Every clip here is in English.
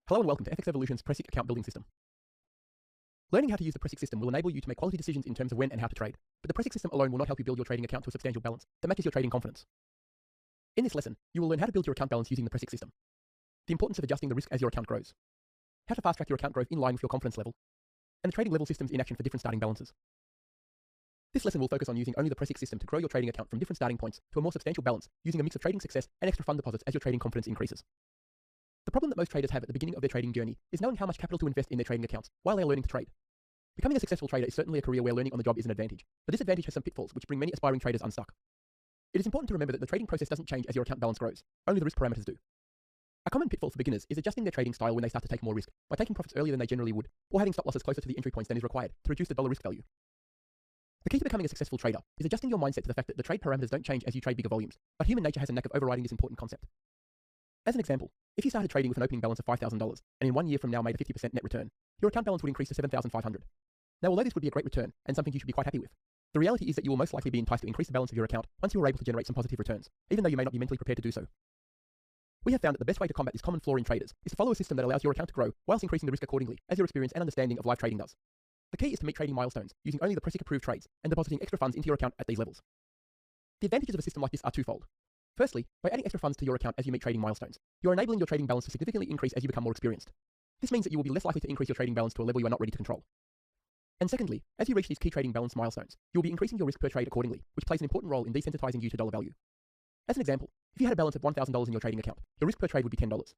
Hello and welcome to FX Evolution's PRECIC account building system. Learning how to use the PRECIC system will enable you to make quality decisions in terms of when and how to trade, but the PRECIC system alone will not help you build your trading account to a substantial balance that matches your trading confidence. In this lesson, you will learn how to build your account balance using the PRECIC system, the importance of adjusting the risk as your account grows, how to fast track your account growth in line with your confidence level, and the trading level systems in action for different starting balances. This lesson will focus on using only the PRECIC system to grow your trading account from different starting points to a more substantial balance using a mix of trading success and extra fund deposits as your trading confidence increases. The problem that most traders have at the beginning of their trading journey is knowing how much capital to invest in their trading accounts while they are learning to trade. Becoming a successful trader is certainly a career where learning on the job is an advantage, but this advantage has some pitfalls which bring many aspiring traders unstuck. It is important to remember that the trading process doesn't change as your account balance grows, only the risk parameters do. A common pitfall for beginners is adjusting their trading style when they start to take more risk by taking profits earlier than they generally would, or having stop losses closer to the entry points than is required to reduce the dollar risk value. The key to becoming a successful trader is adjusting your mindset to the fact that the trade parameters don't change as you trade bigger volumes, but human nature has a knack of overriding this important concept. As an example, if you started trading with an opening balance of $5,000 and in 1 year from now made a 50% net return, your account balance would increase to $7,500. Now, although this would be a great return and something you should be quite happy with, the reality is that you will most likely be enticed to increase the balance of your account once you are able to generate some positive returns, even though you may not be mentally prepared to do so. We have found that the best way to combat this common flaw in traders is to follow a system that allows your account to grow whilst increasing the risk accordingly, as your experience and understanding of live trading does. The key is to meet trading milestones using only the PRECIC approved trades and depositing extra funds into your account at these levels. The advantages of a system like this are twofold. Firstly, by adding extra funds to your account as you meet trading milestones, you are enabling your trading balance to significantly increase as you become more experienced. This means that you will be less likely to increase your trading balance to a level you are not ready to control. And secondly, as you reach these key trading balance milestones, you will be increasing your risk per trade accordingly, which plays an important role in desensitizing you to dollar value. As an example, if you had a balance of $1,000 in your trading account, your risk per trade would be $10.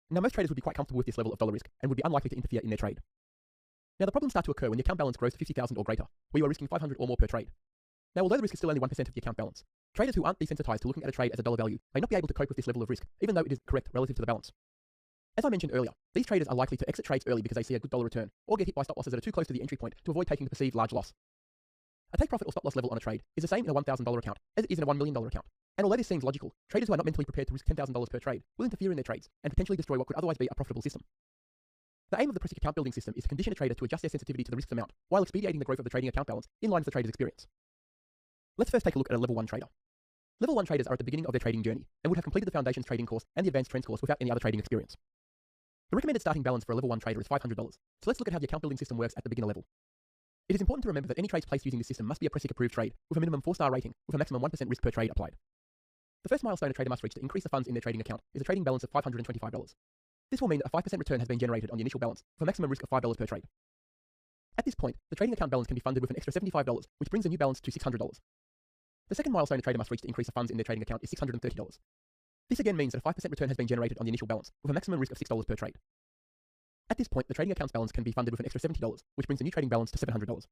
Now, most traders would be quite comfortable with this level of dollar risk and would be unlikely to interfere in their trade. Now, the problems start to occur when the account balance grows to $50,000 or greater, where you are risking $500 or more per trade. Now, although the risk is still only 1% of the account balance, traders who aren't desensitized to looking at a trade as a dollar value may not be able to cope with this level of risk, even though it is correct relative to the balance. As I mentioned earlier, these traders are likely to exit trades early because they see a good dollar return, or get hit by stop losses that are too close to the entry point to avoid taking the perceived large loss. A take profit or stop loss level on a trade is the same in a $1,000 account as it is in a $1 million account. And although this seems logical, traders who are not mentally prepared to risk $10,000 per trade will interfere in their trades and potentially destroy what could otherwise be a profitable system. The aim of the PRECIC account building system is to condition a trader to adjust their sensitivity to the risk amount while expediting the growth of the trading account balance in line with the trader's experience. Let's first take a look at a level 1 trader. Level 1 traders are at the beginning of their trading journey and would have completed the Foundations trading course and the Advanced Trends course without any other trading experience. The recommended starting balance for a level 1 trader is $500, so let's look at how the account building system works at the beginner level. It is important to remember that any trades placed using this system must be a PRECIC approved trade with a minimum 4-star rating with a maximum 1% risk per trade applied. The first milestone a trader must reach to increase the funds in their trading account is a trading balance of $525. This will mean that a 5% return has been generated on the initial balance with a maximum risk of $5 per trade. At this point, the trading account balance can be funded with an extra $75, which brings the new balance to $600. The second milestone a trader must reach to increase the funds in their trading account is $630. This again means that a 5% return has been generated on the initial balance with a maximum risk of $6 per trade. At this point, the trading account's balance can be funded with an extra $70, which brings the new trading balance to $700.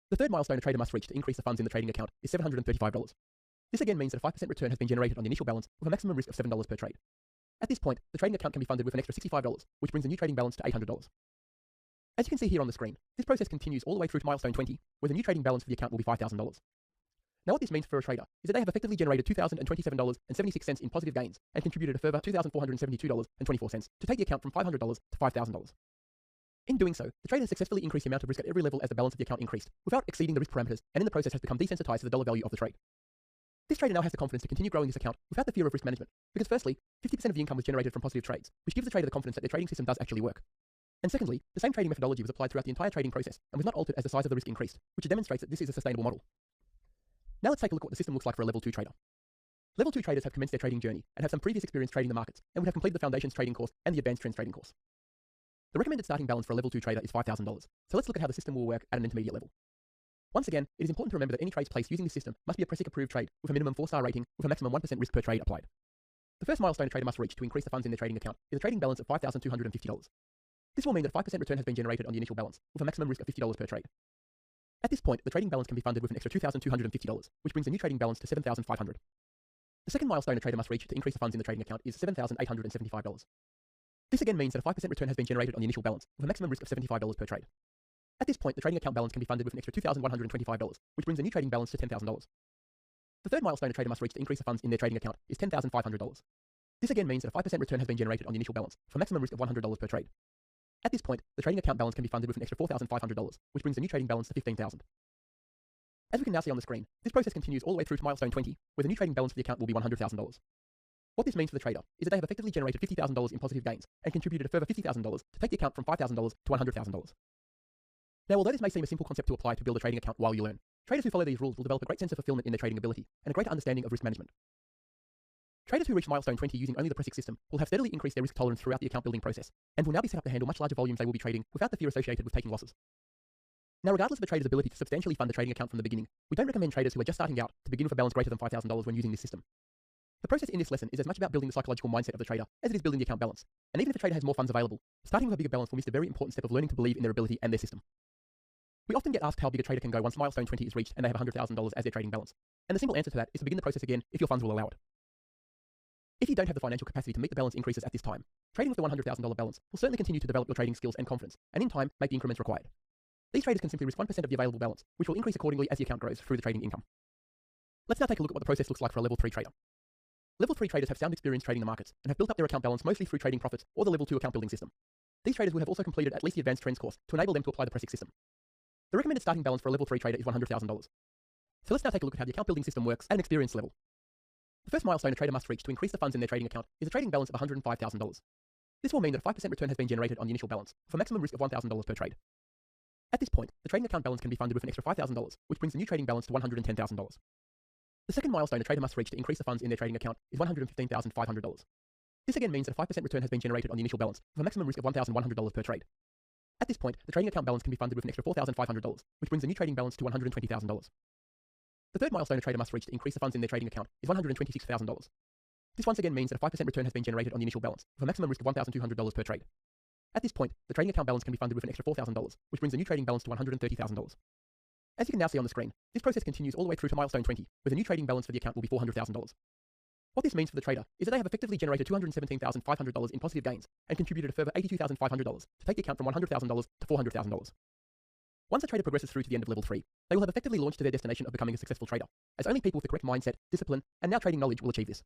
The third milestone a trader must reach to increase the funds in the trading account is $735. This again means that a 5% return has been generated on the initial balance with a maximum risk of $7 per trade. At this point, the trading account can be funded with an extra $65, which brings the new trading balance to $800. As you can see here on the screen, this process continues all the way through to milestone 20, where the new trading balance for the account will be $5,000. Now, what this means for a trader is that they have effectively generated $2,027.76 in positive gains and contributed a further $2,472.24 to take the account from $500 to $5,000. In doing so, the trader has successfully increased the amount of risk at every level as the balance of the account increased, without exceeding the risk parameters, and in the process has become desensitized to the dollar value of the trade. This trader now has the confidence to continue growing this account without the fear of risk management, because firstly, 50% of the income was generated from positive trades, which gives the trader the confidence that their trading system does actually work. And secondly, the same trading methodology was applied throughout the entire trading process and was not altered as the size of the risk increased, which demonstrates that this is a sustainable model. Now let's take a look at what the system looks like for a level 2 trader. Level 2 traders have commenced their trading journey and have some previous experience trading the markets and would have completed the Foundations trading course and the Advanced Trends trading course. The recommended starting balance for a level 2 trader is $5,000, so let's look at how the system will work at an intermediate level. Once again, it is important to remember that any trades placed using this system must be a PRECIC approved trade with a minimum 4-star rating with a maximum 1% risk per trade applied. The first milestone a trader must reach to increase the funds in their trading account is a trading balance of $5,250. This will mean that a 5% return has been generated on the initial balance with a maximum risk of $50 per trade. At this point, the trading balance can be funded with an extra $2,250, which brings the new trading balance to $7,500. The second milestone a trader must reach to increase the funds in the trading account is $7,875. This again means that a 5% return has been generated on the initial balance with a maximum risk of $75 per trade. At this point, the trading account balance can be funded with an extra $2,125, which brings the new trading balance to $10,000. The third milestone a trader must reach to increase the funds in their trading account is $10,500. This again means that a 5% return has been generated on the initial balance with a maximum risk of $100 per trade. At this point, the trading account balance can be funded with an extra $4,500, which brings the new trading balance to $15,000. As we can now see on the screen, this process continues all the way through to milestone 20, where the new trading balance for the account will be $100,000. What this means for the trader is that they have effectively generated $50,000 in positive gains and contributed a further $50,000 to take the account from $5,000 to $100,000. Now, although this may seem a simple concept to apply to build a trading account while you learn, traders who follow these rules will develop a great sense of fulfillment in their trading ability and a greater understanding of risk management. Traders who reach milestone 20 using only the PRECIC system will have steadily increased their risk tolerance throughout the account building process and will now be set up to handle much larger volumes they will be trading without the fear associated with taking losses. Now, regardless of a trader's ability to substantially fund a trading account from the beginning, we don't recommend traders who are just starting out to begin with a balance greater than $5,000 when using this system. The process in this lesson is as much about building the psychological mindset of the trader as it is building the account balance, and even if a trader has more funds available, starting with a bigger balance will miss the very important step of learning to believe in their ability and their system. We often get asked how big a trader can go once milestone 20 is reached and they have $100,000 as their trading balance, and the simple answer to that is to begin the process again if your funds will allow it. If you don't have the financial capacity to meet the balance increases at this time, trading with the $100,000 balance will certainly continue to develop your trading skills and confidence, and in time, make the increments required. These traders can simply risk 1% of the available balance, which will increase accordingly as the account grows through the trading income. Let's now take a look at what the process looks like for a level 3 trader. Level 3 traders have sound experience trading the markets and have built up their account balance mostly through trading profits or the level 2 account building system. These traders will have also completed at least the advanced trends course to enable them to apply the PRECIC system. The recommended starting balance for a level 3 trader is $100,000. So let's now take a look at how the account building system works at an experience level. The first milestone a trader must reach to increase the funds in their trading account is a trading balance of $105,000. This will mean that a 5% return has been generated on the initial balance, for a maximum risk of $1,000 per trade. At this point, the trading account balance can be funded with an extra $5,000, which brings the new trading balance to $110,000. The second milestone a trader must reach to increase the funds in their trading account is $115,500. This again means that a 5% return has been generated on the initial balance, with a maximum risk of $1,100 per trade. At this point, the trading account balance can be funded with an extra $4,500, which brings the new trading balance to $120,000. The third milestone a trader must reach to increase the funds in their trading account is $126,000. This once again means that a 5% return has been generated on the initial balance, with a maximum risk of $1,200 per trade. At this point, the trading account balance can be funded with an extra $4,000, which brings the new trading balance to $130,000. As you can now see on the screen, this process continues all the way through to milestone 20, where the new trading balance for the account will be $400,000. What this means for the trader is that they have effectively generated $217,500 in positive gains and contributed a further $82,500 to take the account from $100,000 to $400,000. Once a trader progresses through to the end of level 3, they will have effectively launched to their destination of becoming a successful trader, as only people with the correct mindset, discipline, and now trading knowledge will achieve this.